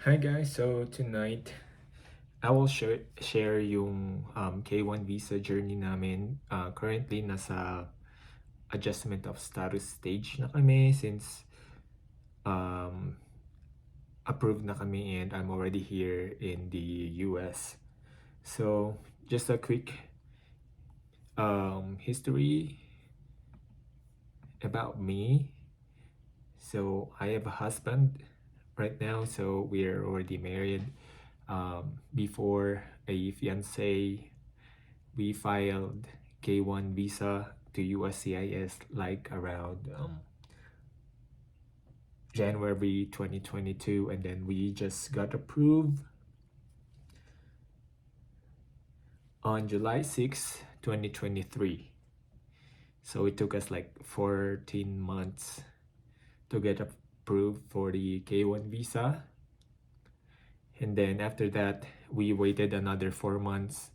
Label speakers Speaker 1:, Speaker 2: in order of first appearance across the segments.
Speaker 1: Hi guys, so tonight I will share yung K1 visa journey namin. Currently nasa adjustment of status stage na kami since um, approved na kami and I'm already here in the US. So just a quick history about me. So I have a husband right now, so we're already married. Before a fiance, we filed K1 visa to USCIS like around January 2022, and then we just got approved on July 6, 2023. So it took us like 14 months to get approved for the K1 visa. And then after that, we waited another 4 months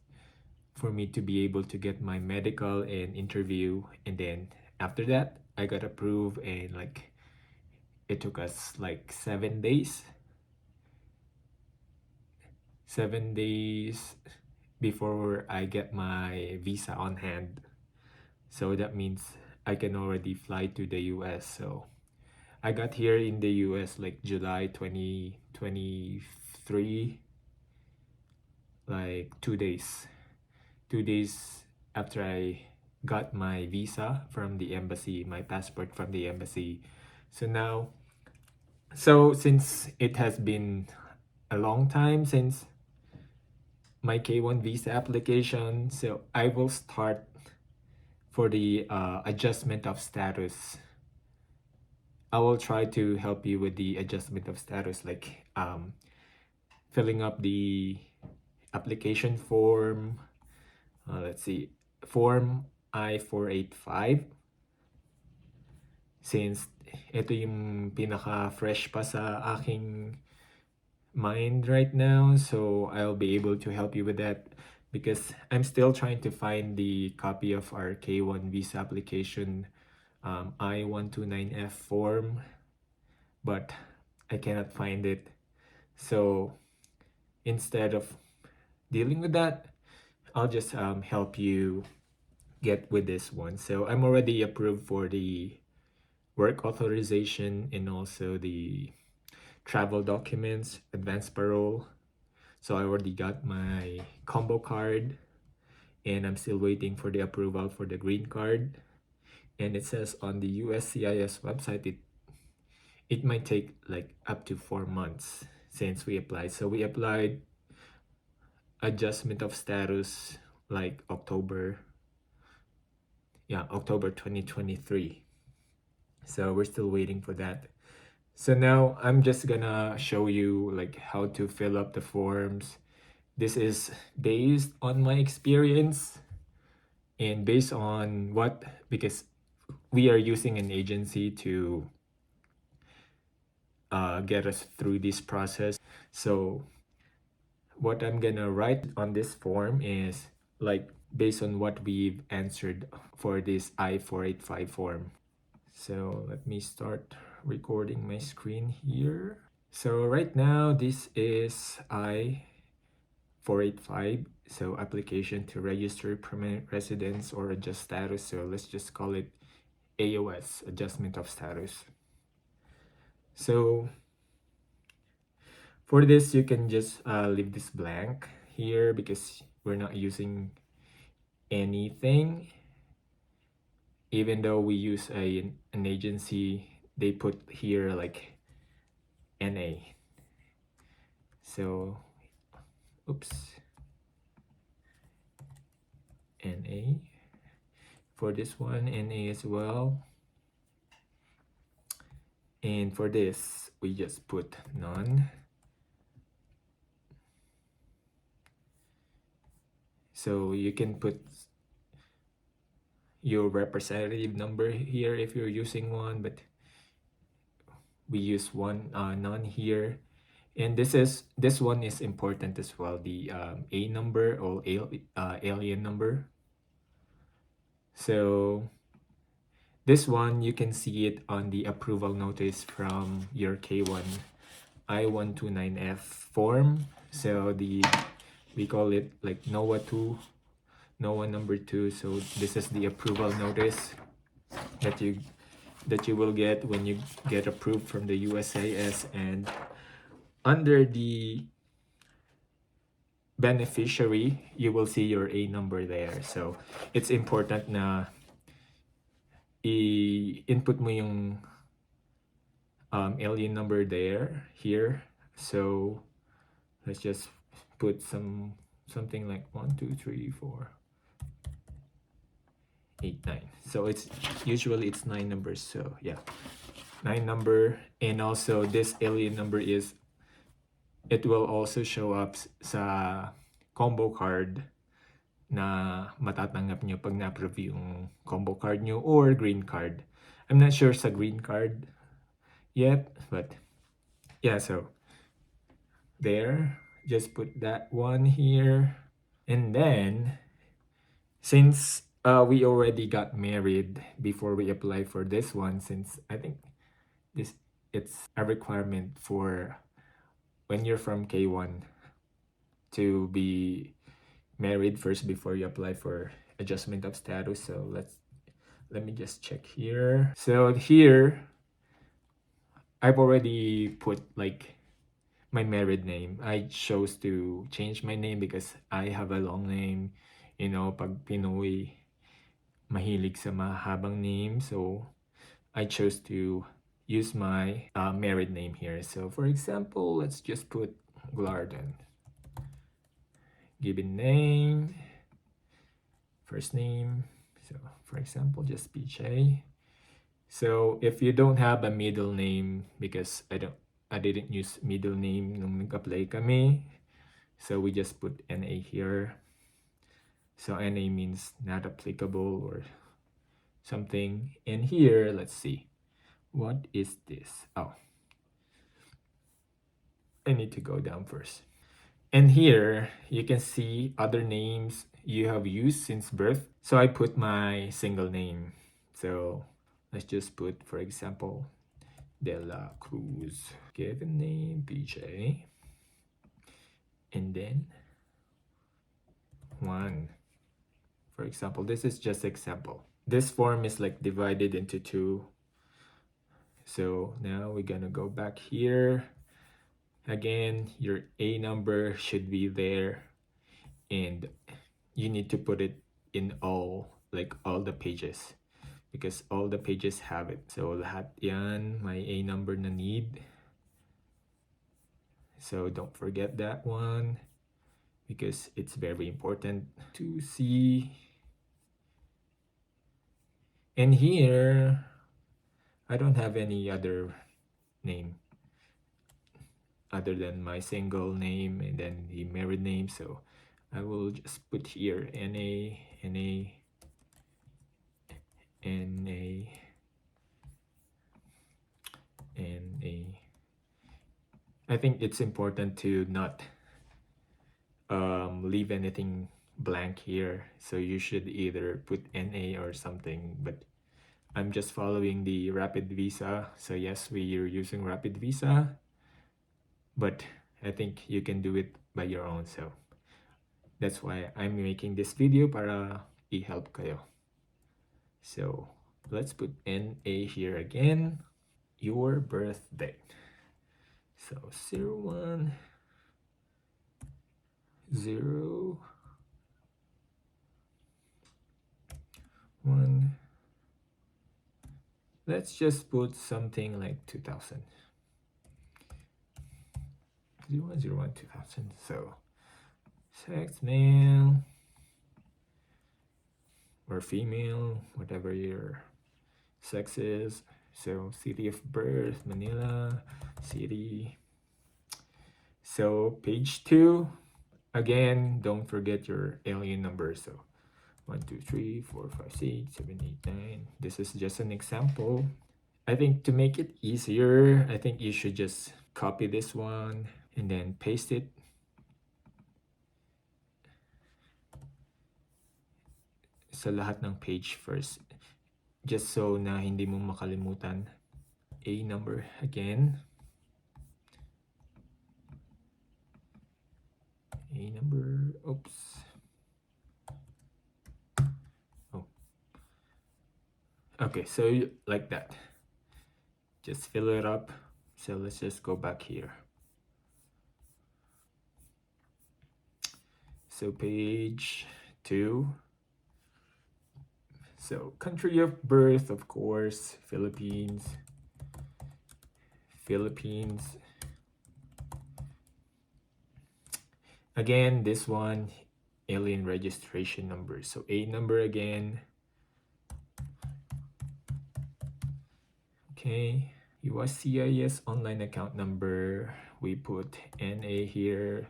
Speaker 1: for me to be able to get my medical and interview. And then after that, I got approved, and like it took us like 7 days. 7 days before I get my visa on hand. So that means I can already fly to the US. So I got here in the US like July 2023, like 2 days. 2 days after I got my visa from the embassy, my passport from the embassy. So since it has been a long time since my K1 visa application, so I will start for the adjustment of status. I will try to help you with the adjustment of status, like filling up the application form. Let's see, form I-485. Since ito yung pinaka-fresh pa sa aking mind right now, so I'll be able to help you with that because I'm still trying to find the copy of our K1 visa application I-129F form, but I cannot find it. So instead of dealing with that, I'll just help you get with this one. So I'm already approved for the work authorization and also the travel documents, advance parole. So I already got my combo card, and I'm still waiting for the approval for the green card. And it says on the USCIS website it might take like up to 4 months since we applied. So we applied adjustment of status like October 2023. So we're still waiting for that. So now I'm just gonna show you like how to fill up the forms. This is based on my experience and based on because we are using an agency to get us through this process. So what I'm gonna write on this form is like based on what we've answered for this I-485 form. So let me start recording my screen here. So right now this is I-485, so application to register permanent residence or adjust status. So let's just call it AOS, adjustment of status. So for this, you can just leave this blank here because we're not using anything. Even though we use an agency, they put here like NA. So, oops, NA. For this one, NA as well. And for this, we just put none. So you can put your representative number here if you're using one, but we use one none here. And this one is important as well, the A number or alien number. So this one, you can see it on the approval notice from your K1 I-129F form. So we call it like NOAA 2, NOAA number 2. So this is the approval notice that you will get when you get approved from the USCIS, and under the beneficiary you will see your A number there. So it's important na i-input mo yung alien number here. So let's just put something like 1 2 3 4 8 9. So it's usually it's 9 numbers. So yeah, 9 number. And also this alien number it will also show up sa combo card na matatanggap nyo pag na-approve yung combo card nyo or green card. I'm not sure sa green card yet, but yeah, so there, just put that one here. And then since we already got married before we apply for this one, since I think it's a requirement for when you're from K1 to be married first before you apply for adjustment of status. So let me just check here. So here I've already put like my married name. I chose to change my name because I have a long name. You know, pag Pinoy, mahilig sa mahabang name. So I chose to use my married name here. So for example, let's just put Glardon. Given name, first name. So for example, just PJ. So if you don't have a middle name, because I didn't use middle name nung nag-apply kami, so we just put NA here. So NA means not applicable or something. And here, let's see, what is this? Oh, I need to go down first. And here you can see other names you have used since birth. So I put my single name. So let's just put, for example, De La Cruz. Given name BJ. And then 1. For example, this is just example. This form is like divided into 2. So now we're gonna go back here. Again, your A number should be there, and you need to put it in all the pages because all the pages have it. So lahat yan, my A number na need. So don't forget that one because it's very important to see. And here, I don't have any other name other than my single name and then the married name. So I will just put here NA, NA, NA, NA. I think it's important to not leave anything blank here. So you should either put NA or something, but I'm just following the Rapid Visa. So yes, we are using Rapid Visa, but I think you can do it by your own. So that's why I'm making this video para i-help kayo. So let's put NA here again. Your birth date. So 01 0 1. Let's just put something like 2000. 0101 2000. So sex, male or female, whatever your sex is. So city of birth, Manila, city. So page 2, again, don't forget your alien number. So 1 2 3 4 5 6 7 8 9. This is just an example. I think to make it easier, I think you should just copy this one and then paste it sa lahat ng page first, just so na hindi mo makalimutan. A number again. A number, oops. Oh. Okay, so like that. Just fill it up. So let's just go back here. So page 2. So country of birth, of course, Philippines. Philippines. Again, this one, alien registration number. So A number again. Okay, USCIS online account number. We put NA here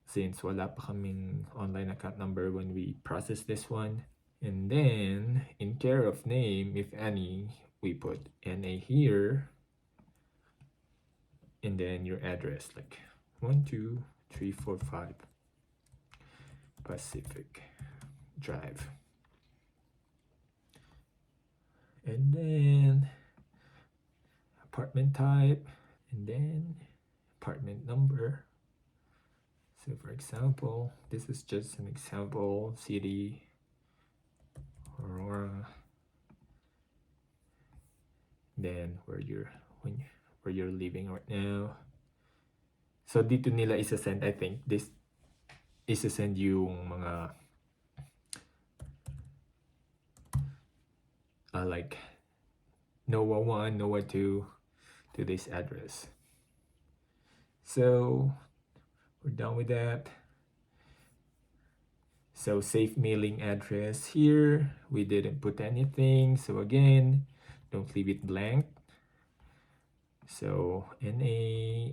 Speaker 1: since wala pa kaming online account number when we process this one. And then in care of name, if any, we put NA here. And then your address, like 12345 Pacific Drive. And then apartment type, and then apartment number. So for example, this is just an example city, Aurora. Then where you're living right now. So dito nila isa-send, I think this isa-send yung mga like NOAA 1, NOAA 2 to this address. So we're done with that. So safe mailing address here, we didn't put anything. So again, don't leave it blank. So NA,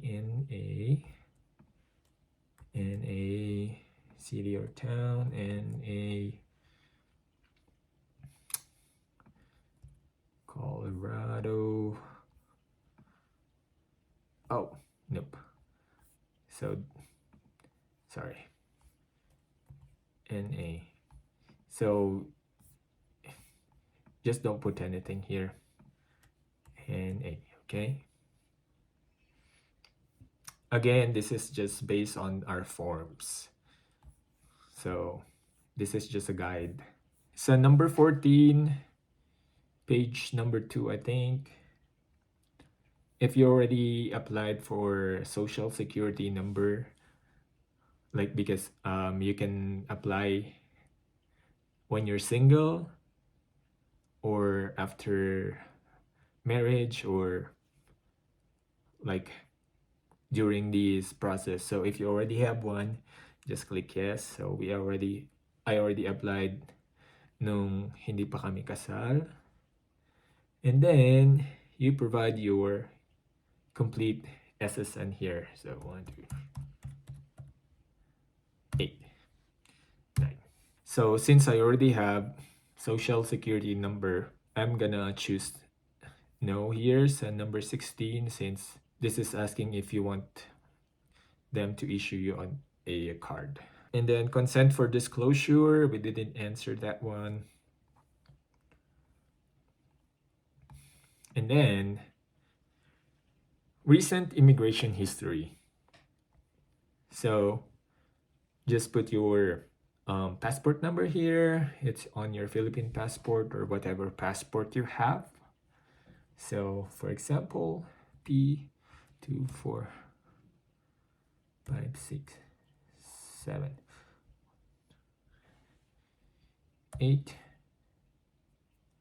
Speaker 1: city or town, NA, Colorado. Oh, nope. So, sorry. NA. So, just don't put anything here. NA, okay? Again, this is just based on our forms. So, this is just a guide. So, number 14, page number 2, I think. If you already applied for social security number, like because you can apply when you're single or after marriage or like during this process. So if you already have one, just click yes. So I already applied nung hindi pa kami kasal. And then you provide your complete SSN here. So 1, 2, 8, 9. So since I already have social security number, I'm gonna choose no here. So number 16, since this is asking if you want them to issue you on a card. And then consent for disclosure, we didn't answer that one. And then recent immigration history. So just put your passport number here. It's on your Philippine passport or whatever passport you have. So for example, P24 5, 6, 7, 8,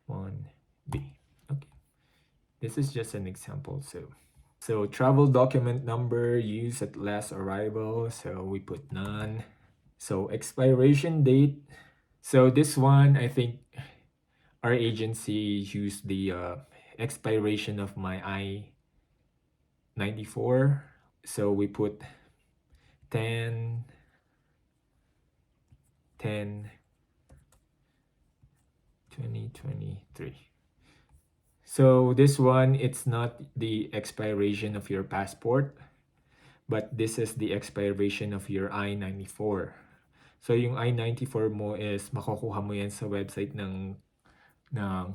Speaker 1: 1B. Okay, this is just an example. So travel document number used at last arrival. So we put none. So expiration date. So this one, I think our agency used the expiration of my I-94. So we put 10 2023. So this one, it's not the expiration of your passport, but this is the expiration of your I-94. So yung I-94 mo is makukuha mo yan sa website ng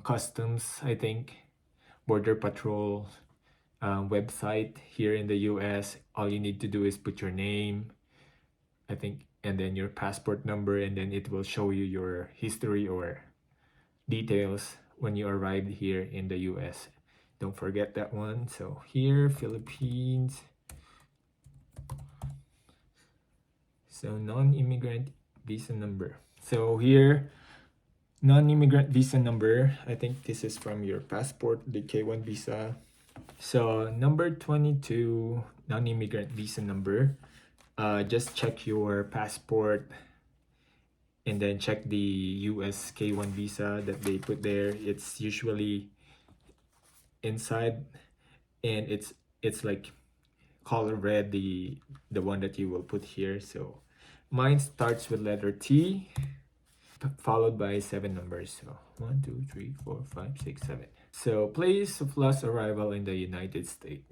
Speaker 1: customs, I think, Border Patrol website here in the US. All you need to do is put your name, I think, and then your passport number, and then it will show you your history or details when you arrived here in the US. Don't forget that one. So here, Philippines. So non-immigrant visa number. So here, non-immigrant visa number. I think this is from your passport, the K1 visa. So number 22, non-immigrant visa number. Just check your passport and then check the US K1 visa that they put there. It's usually inside, and it's like color red, the one that you will put here. So mine starts with letter T followed by 7 numbers. So 1 2 3 4 5 6 7. So place of last arrival in the United States.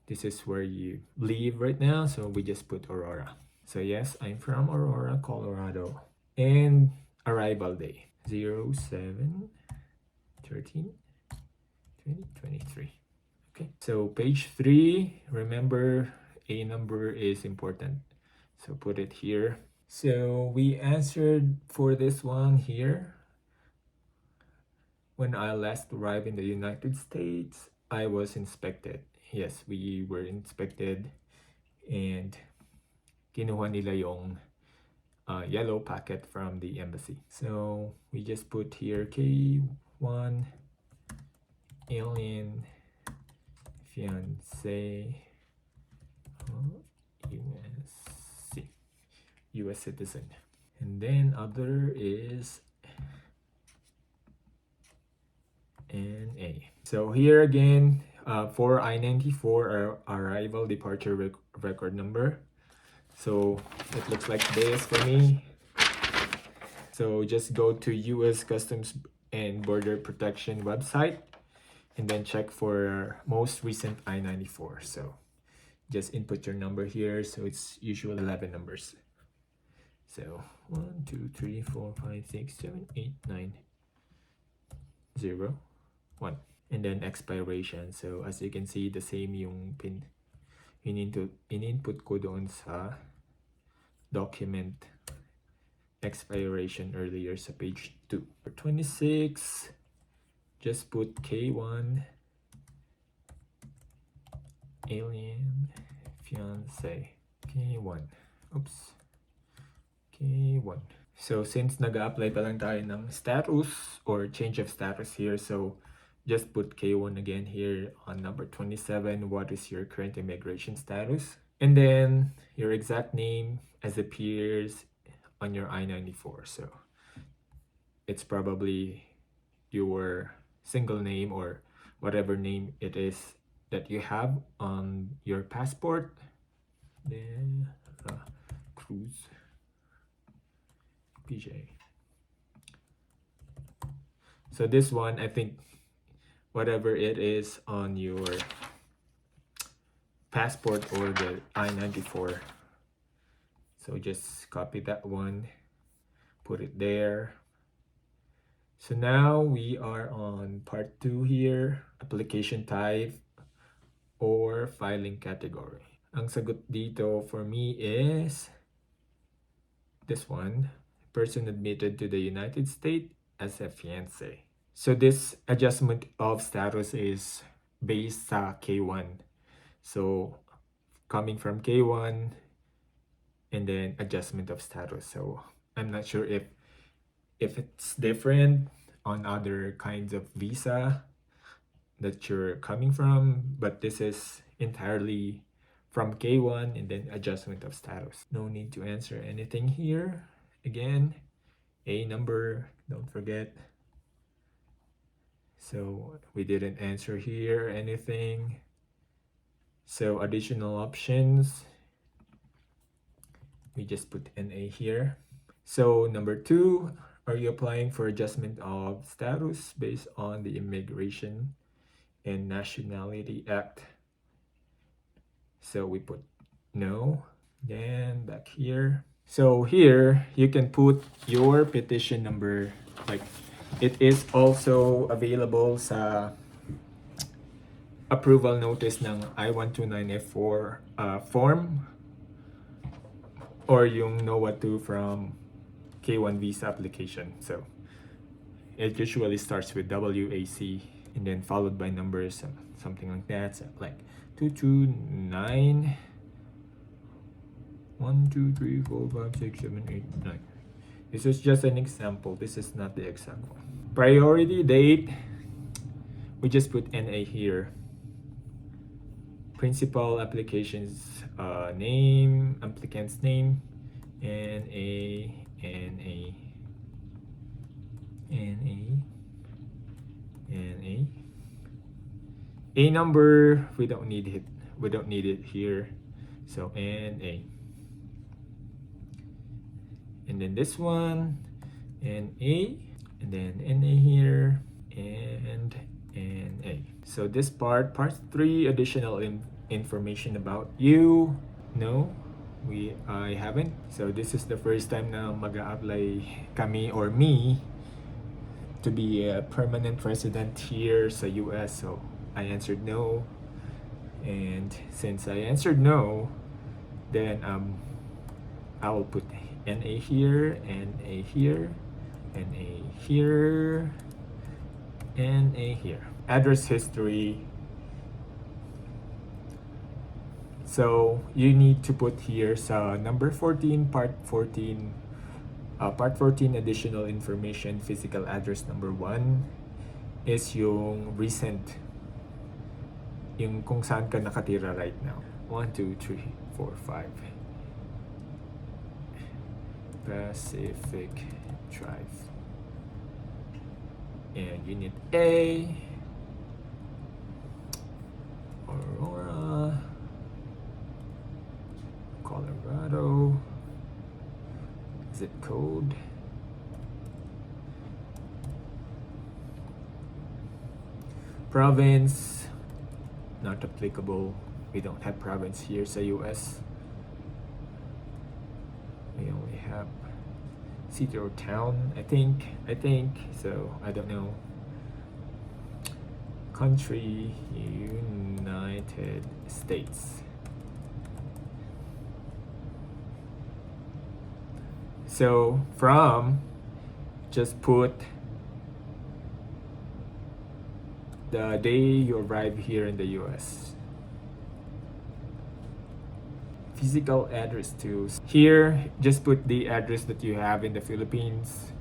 Speaker 1: This is where you live right now, so we just put Aurora. So yes, I'm from Aurora, Colorado. And arrival day 07 13 2023. Okay, so page 3, remember a number is important, so put it here. So we answered for this one here. When I last arrived in the United States, I was inspected. Yes, we were inspected, and kinuha nila yung yellow packet from the embassy. So we just put here K1 alien fiance USC, US citizen. And then other is NA. So here again, for I-94 arrival departure record number. So it looks like this for me. So just go to US Customs and Border Protection website and then check for most recent I-94. So just input your number here. So it's usually 11 numbers. So 1 2 3 4 5 6 7 8 9 0 1. And then expiration. So as you can see, the same yung pin in-input ko doon sa document expiration earlier sa page 2. For 26, just put K1 alien fiance K1. Oops. K1. So since nag-apply pa lang tayo ng status or change of status here, so just put K1 again here on number 27. What is your current immigration status? And then your exact name as appears on your I-94. So it's probably your single name or whatever name it is that you have on your passport. Then Cruz PJ. So this one, I think whatever it is on your passport or the I-94. So just copy that one, put it there. So now we are on part 2 here, application type or filing category. Ang sagot dito for me is this one, person admitted to the United States as a fiancé. So this adjustment of status is based sa K1. So coming from K1 and then adjustment of status. So I'm not sure if it's different on other kinds of visa that you're coming from, but this is entirely from K1 and then adjustment of status. No need to answer anything here. Again, a number, don't forget. So we didn't answer here anything. So additional options, we just put NA here. So number 2, are you applying for adjustment of status based on the Immigration and Nationality Act? So we put no. Then back here. So here you can put your petition number. Like it is also available sa approval notice ng I-129F4 form or yung NOAA 2 from K1 visa application. So it usually starts with WAC and then followed by numbers, something like that. So like 229 1 2 3 4 5 6 7 8 9. This is just an example. This is not the exact one. Priority date, we just put NA here. Principal applications name, applicant's name, NA, NA, NA, NA. A number, we don't need it. We don't need it here. So NA. And then this one, NA, and then NA here, and NA. So this part 3, additional information about you. No, I haven't. So this is the first time na mag-a-apply kami or me to be a permanent resident here sa US. So I answered no. And since I answered no, then I will put NA here, NA here, NA here, NA here. Address history. So you need to put here sa number 14, part 14, part 14 additional information, physical address number 1 is yung recent, yung kung saan ka nakatira right now. 1, 2, 3, 4, 5. Pacific Drive. And Unit A, Aurora, Colorado, zip code, province, not applicable. We don't have province here sa US. We only have city or town, I think, so I don't know. Country, United States. So from, just put the day you arrive here in the US. Physical address too. Here, just put the address that you have in the Philippines,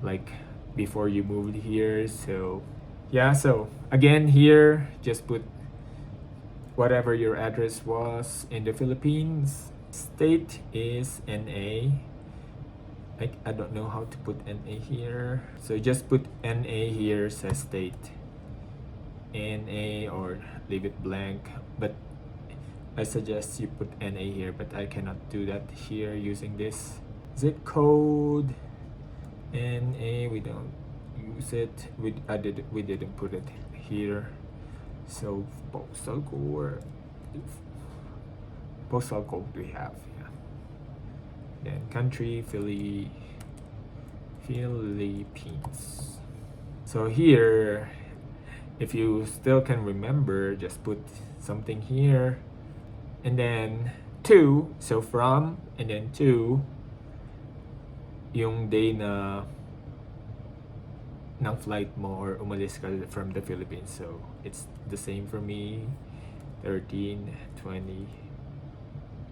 Speaker 1: like before you moved here. So yeah, so again here, just put whatever your address was in the Philippines. State is NA. I don't know how to put NA here. So just put NA here, says state. NA or leave it blank. But I suggest you put NA here, but I cannot do that here using this. Zip code, NA, we don't use it. We didn't put it here. So postal code we have, yeah. Then country, Philippines. So here, if you still can remember, just put something here. And then 2, so from, and then 2, yung day na ng flight mo or umalis ka from the Philippines. So it's the same for me, 13, 20,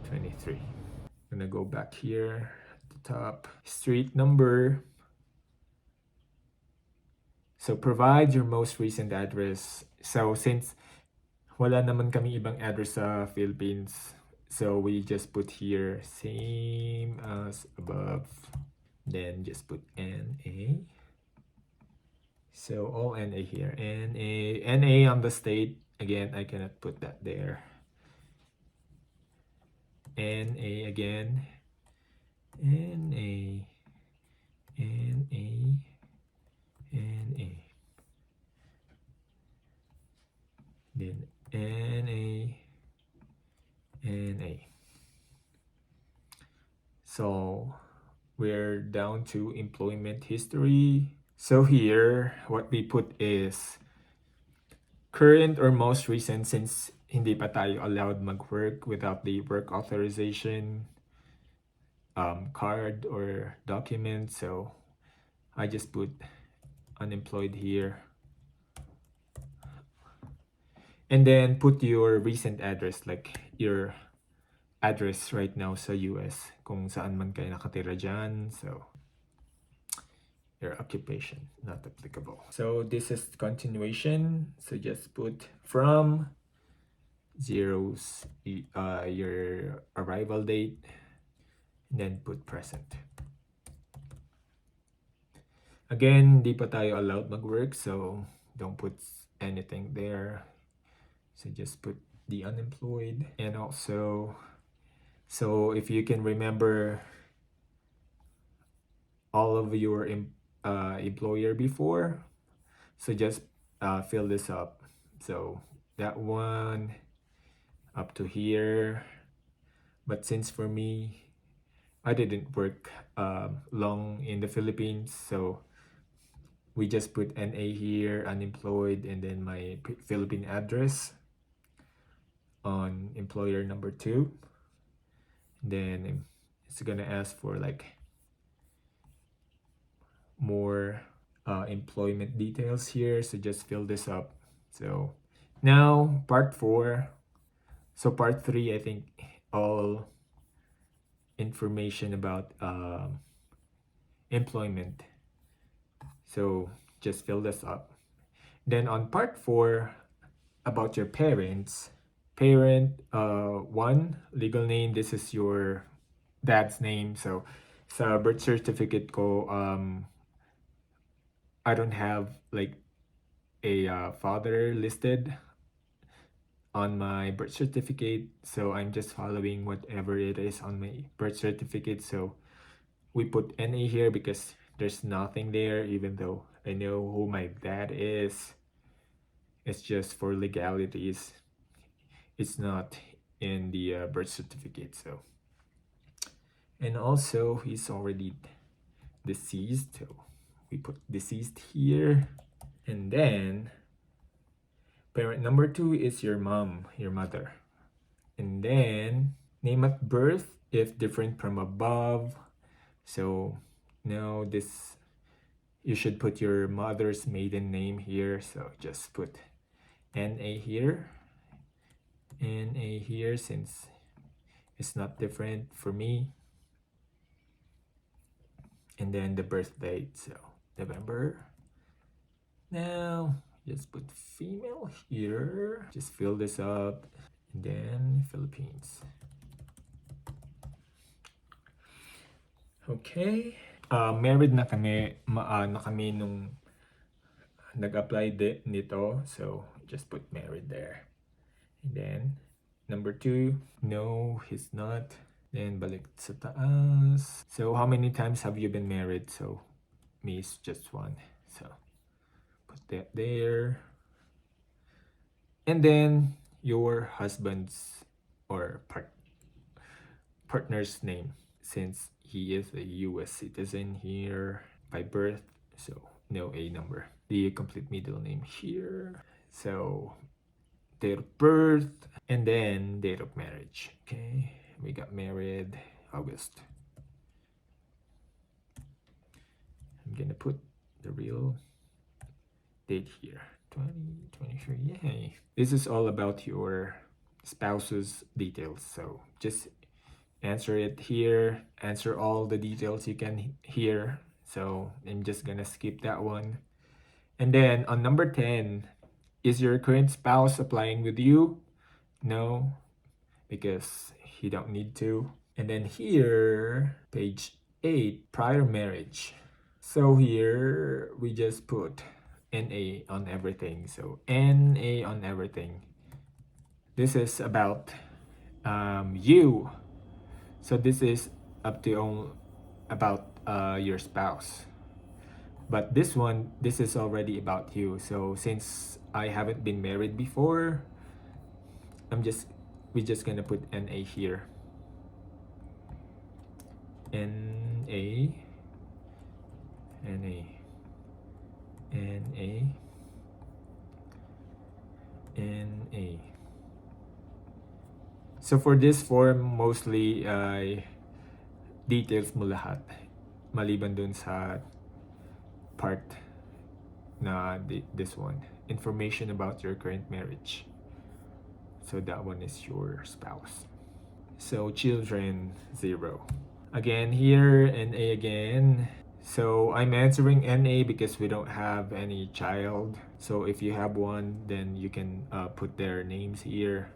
Speaker 1: 23. I'm gonna go back here at the top. Street number. So provide your most recent address. So since wala naman kami ibang address sa Philippines, so we just put here same as above, then just put NA. So all NA here, NA on the state. Again, I cannot put that there. NA again, NA, NA, NA, then NA, NA. So we're down to employment history. So here, what we put is current or most recent, since hindi pa tayo allowed mag-work without the work authorization. card or document. So I just put unemployed here. And then put your recent address, like your address right now sa US, kung saan man kayo nakatira dyan. So your occupation, not applicable. So this is continuation. So just put from zeros, your arrival date, and then put present. Again, di pa tayo allowed mag-work, so don't put anything there. So just put the unemployed. And also, so if you can remember all of your employer before, so just fill this up. So that one up to here. But since for me, I didn't work long in the Philippines, so we just put NA here, unemployed, and then my Philippine address on employer number 2. Then it's gonna ask for like more employment details here, so just fill this up. So now part 4. So part 3, I think all information about employment. So just fill this up. Then on part 4, about your parents. Parent 1, legal name, this is your dad's name. So sa birth certificate ko, I don't have like a father listed on my birth certificate, so I'm just following whatever it is on my birth certificate. So we put NA here because there's nothing there, even though I know who my dad is. It's just for legalities. It's not in the birth certificate. So, and also he's already deceased, so we put deceased here. And then parent number 2 is your mom, your mother. And then name at birth if different from above. So now this, you should put your mother's maiden name here. So just put NA here, NA here, since it's not different for me. And then the birth date, so November. Now just put female here, just fill this up. And then Philippines. Okay. Married na kami, nung nag-apply nito. So just put married there. And then number 2, no, he's not. Then balik sa taas. So how many times have you been married? So me is just 1. So put that there. And then your husband's or partner's name, since he is a US citizen here by birth. So no A number. The complete middle name here. So date of birth, and then date of marriage. Okay, we got married August. I'm gonna put the real date here, 2023. Yay. This is all about your spouse's details, so just answer it here, answer all the details you can here. So I'm just gonna skip that one. And then on number 10, is your current spouse applying with you? No, because he don't need to. And then here, page 8, prior marriage. So here we just put NA on everything. So NA on everything. This is about you. So this is up to about your spouse. But this one, this is already about you. So since I haven't been married before, we're just gonna put NA here. NA, NA, NA, NA. So for this form, mostly details mo lahat. Maliban dun sa part na this one. Information about your current marriage. So that one is your spouse. So children, 0. Again here, NA again. So I'm answering NA because we don't have any child. So if you have one, then you can put their names here.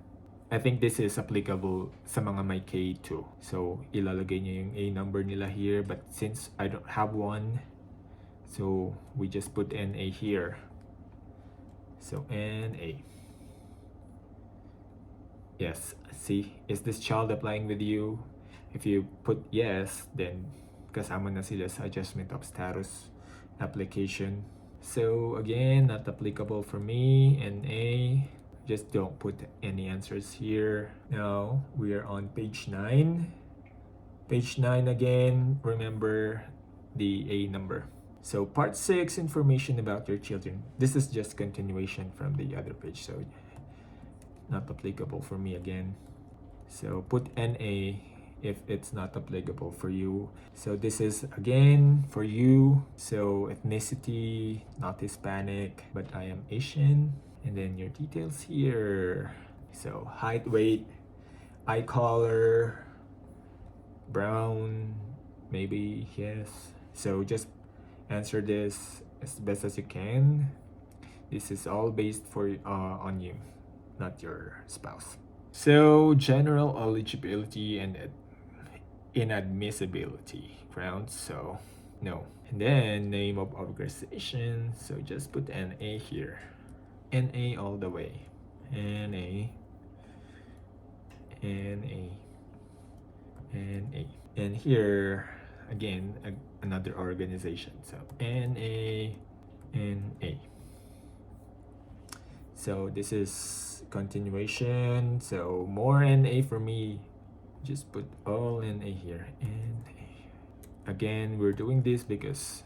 Speaker 1: I think this is applicable sa mga may K2. So ilalagay niyo yung A number nila here. But since I don't have one, so we just put NA here. So NA. Yes, see, is this child applying with you? If you put yes, then kasama na sila sa adjustment of status application. So again, not applicable for me, NA. Just don't put any answers here. Now we are on page 9. Page 9 again, remember the A number. So part 6, information about your children. This is just continuation from the other page, so not applicable for me again. So put NA if it's not applicable for you. So this is again for you. So ethnicity, not Hispanic, but I am Asian. And then your details here. So height, weight, eye color, brown, maybe, yes. So just answer this as best as you can. This is all based for on you, not your spouse. So general eligibility and inadmissibility grounds, so no. And then name of organization, so just put NA here. NA all the way. NA. NA. NA. And here again another organization, so NA. NA. So this is continuation, so more NA for me. Just put all NA here. NA. Again, we're doing this because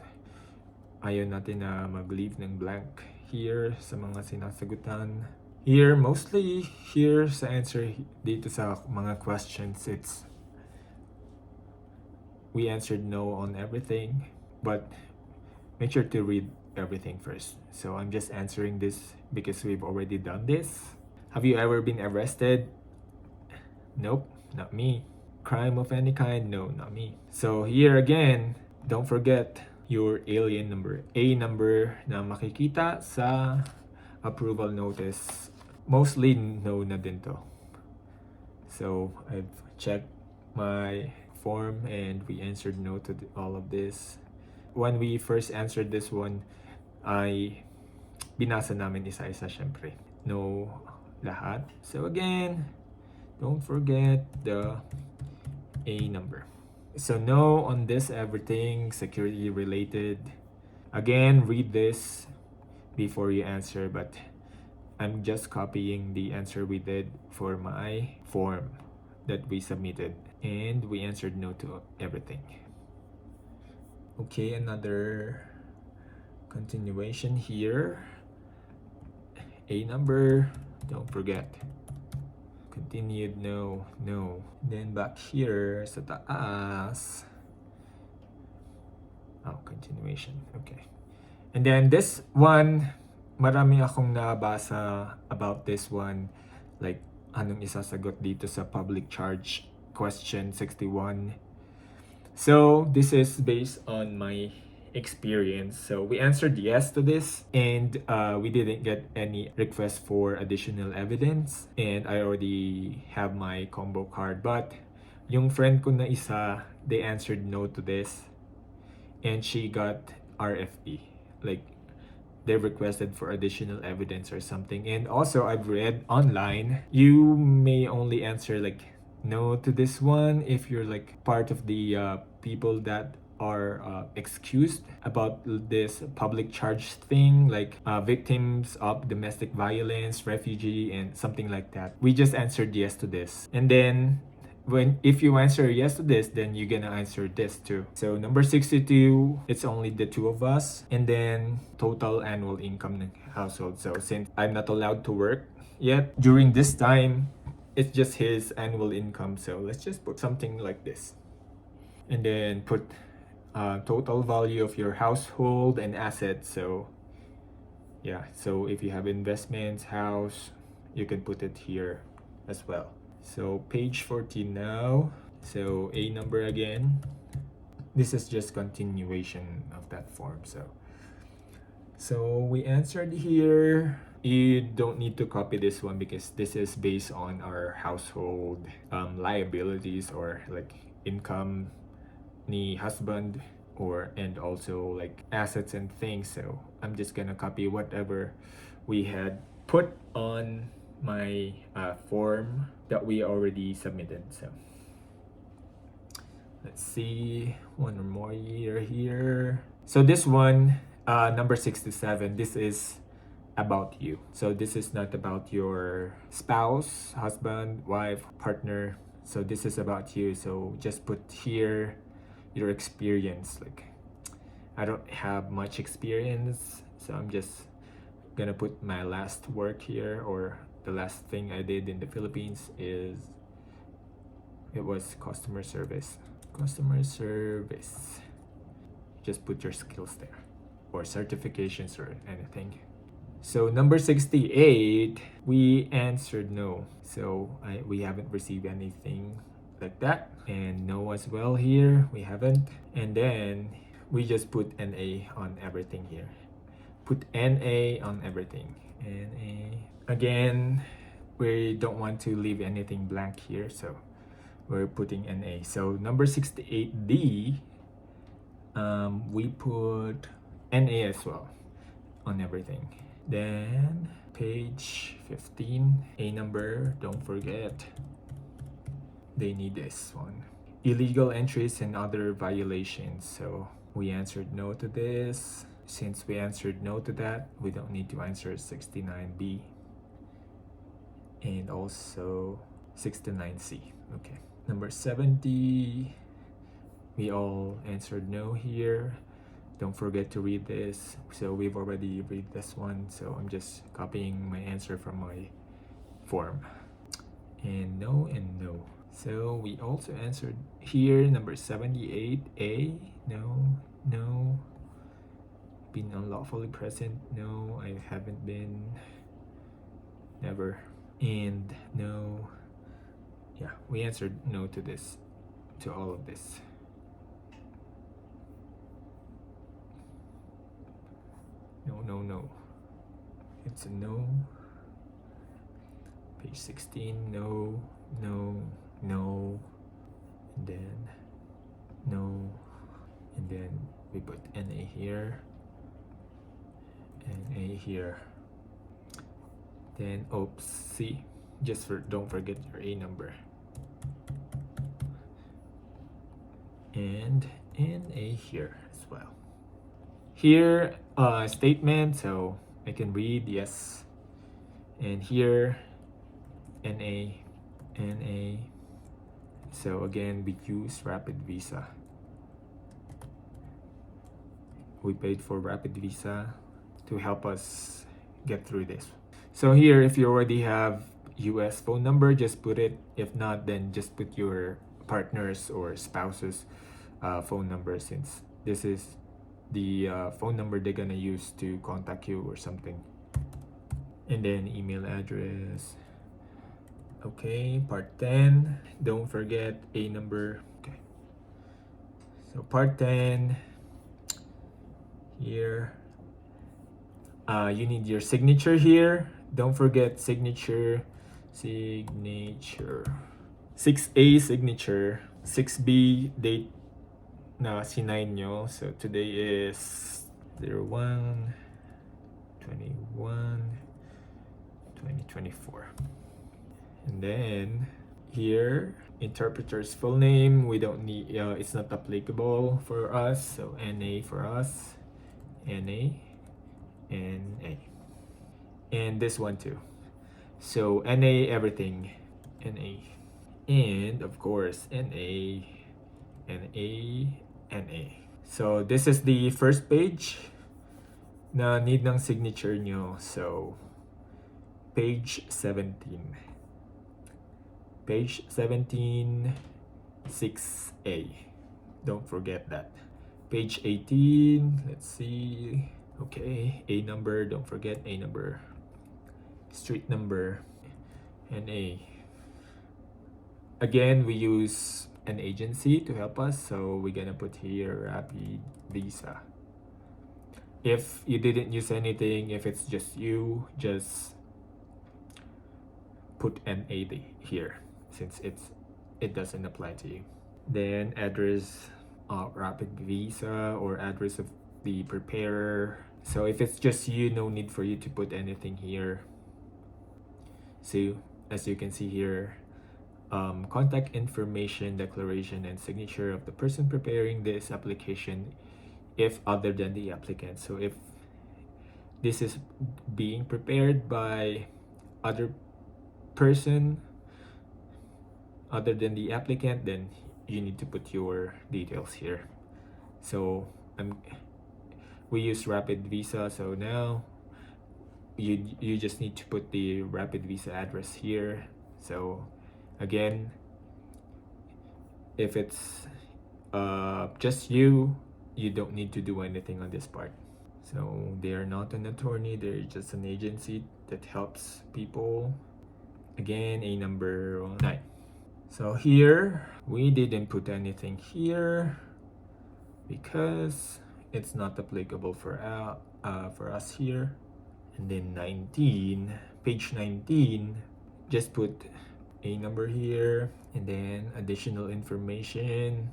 Speaker 1: ayaw natin na mag-leave ng blank here sa mga sinasagutan. Here, mostly here sa answer dito sa mga questions, it's we answered no on everything, but make sure to read everything first. So I'm just answering this because we've already done this. Have you ever been arrested? Nope, not me. Crime of any kind? No, not me. So here again, don't forget your alien number. A number na makikita sa approval notice. Mostly no na din to. So I've checked my form and we answered no to all of this. When we first answered this one, ay binasa namin isa-isa syempre. No lahat. So again, don't forget the A number. So no on this everything security related. Again, read this before you answer, but I'm just copying the answer we did for my form that we submitted, and we answered no to everything. Okay, another continuation here. A number, don't forget. Continued, no, no. Then back here sa taas. Oh, continuation, okay. And then this one, marami akong nabasa about this one. Like, anong isasagot dito sa public charge question 61. So this is based on my experience. So we answered yes to this, and we didn't get any request for additional evidence, and I already have my combo card. But yung friend ko na isa, they answered no to this, and she got RFE, like they requested for additional evidence or something. And also I've read online, you may only answer like no to this one if you're like part of the people that are excused about this public charge thing, like victims of domestic violence, refugee, and something like that. We just answered yes to this. And then if you answer yes to this, then you're gonna answer this too. So number 62, it's only the two of us. And then total annual income ng household. So since I'm not allowed to work yet during this time, it's just his annual income. So let's just put something like this. and then put total value of your household and assets. So yeah, so if you have investments, house, you can put it here as well. So page 14 now. So A number again. This is just continuation of that form. So we answered here. You don't need to copy this one because this is based on our household liabilities or like income ni husband, or and also like assets and things. So I'm just gonna copy whatever we had put on my form that we already submitted. So let's see, one or more year here. So this one, number 67, this is about you. So this is not about your spouse, husband, wife, partner. So this is about you. So just put here your experience. Like, I don't have much experience, so I'm just gonna put my last work here, or the last thing I did in the Philippines is it was customer service. Customer service. Just put your skills there, or certifications or anything. So number 68, we answered no. So we haven't received anything like that, and no as well here, we haven't. And then we just put NA on everything here. Put NA on everything. NA. Again, we don't want to leave anything blank here, so we're putting NA. So number 68D, we put NA as well on everything. Then page 15, A number, don't forget, they need this one. Illegal entries and other violations. So we answered no to this. Since we answered no to that, we don't need to answer 69B and also 69C. Okay. Number 70, we all answered no here. Don't forget to read this. So we've already read this one, so I'm just copying my answer from my form. And no and no. So we also answered here number 78A. No, no. Been unlawfully present. No, I haven't been. Never. And no. Yeah, we answered no to this, to all of this. No, no, no. It's a no. Page 16, no, no, no. And then no. And then we put NA here. NA here. Then oops, C. Just don't forget your A number. And NA here as well. Here, statement, so I can read yes. And here, NA, NA. So again, we use Rapid Visa. We paid for Rapid Visa to help us get through this. So here, if you already have US phone number, just put it. If not, then just put your partner's or spouse's phone number, since this is the phone number they're gonna use to contact you or something. And then email address. Okay, part 10, don't forget A number. Okay, so part 10 here, you need your signature here. Don't forget signature. 6A signature, 6B date na sinign nyo. So today is 01/21/2024. And then here, interpreter's full name, we don't need, it's not applicable for us. So NA for us, NA, NA. And this one too. So NA everything, NA. And of course, NA, NA, NA. So this is the first page na need ng signature nyo. So page 17. Page 17, 6A. Don't forget that. Page 18, let's see. Okay, A number, don't forget A number. Street number, and A. Again, we use an agency to help us, so we're gonna put here Rapid Visa. If you didn't use anything, if it's just you, just put an A here, since it doesn't apply to you. Then address, Rapid Visa, or address of the preparer. So if it's just you, no need for you to put anything here. So as you can see here, contact information, declaration, and signature of the person preparing this application, if other than the applicant. So if this is being prepared by other person other than the applicant, then you need to put your details here. So we use Rapid Visa, so now you just need to put the Rapid Visa address here. So again, if it's just you don't need to do anything on this part. So they are not an attorney, they're just an agency that helps people. Again, A number 9. So here we didn't put anything here because it's not applicable for us here. And then 19, page 19, just put A number here, and then additional information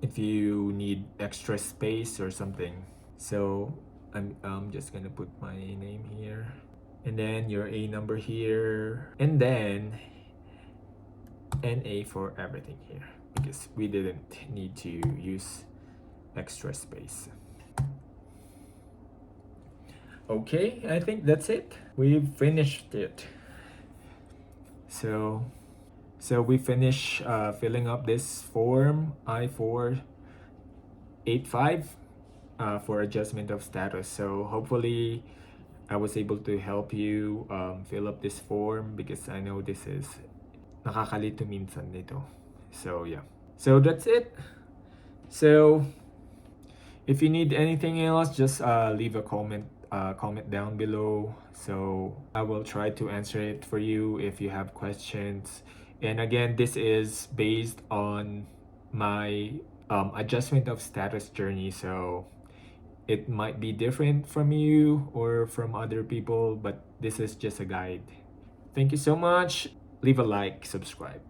Speaker 1: if you need extra space or something. So I'm just gonna put my name here, and then your A number here, and then NA for everything here, because we didn't need to use extra space. Okay, I think that's it. We've finished it. So we finish filling up this form I-485 for adjustment of status. So hopefully I was able to help you fill up this form, because I know this is nakakalito minsan nito. So yeah. So that's it. So if you need anything else, just leave a comment down below, so I will try to answer it for you if you have questions. And again, this is based on my adjustment of status journey, so it might be different from you or from other people, but this is just a guide. Thank you so much. Leave a like, subscribe.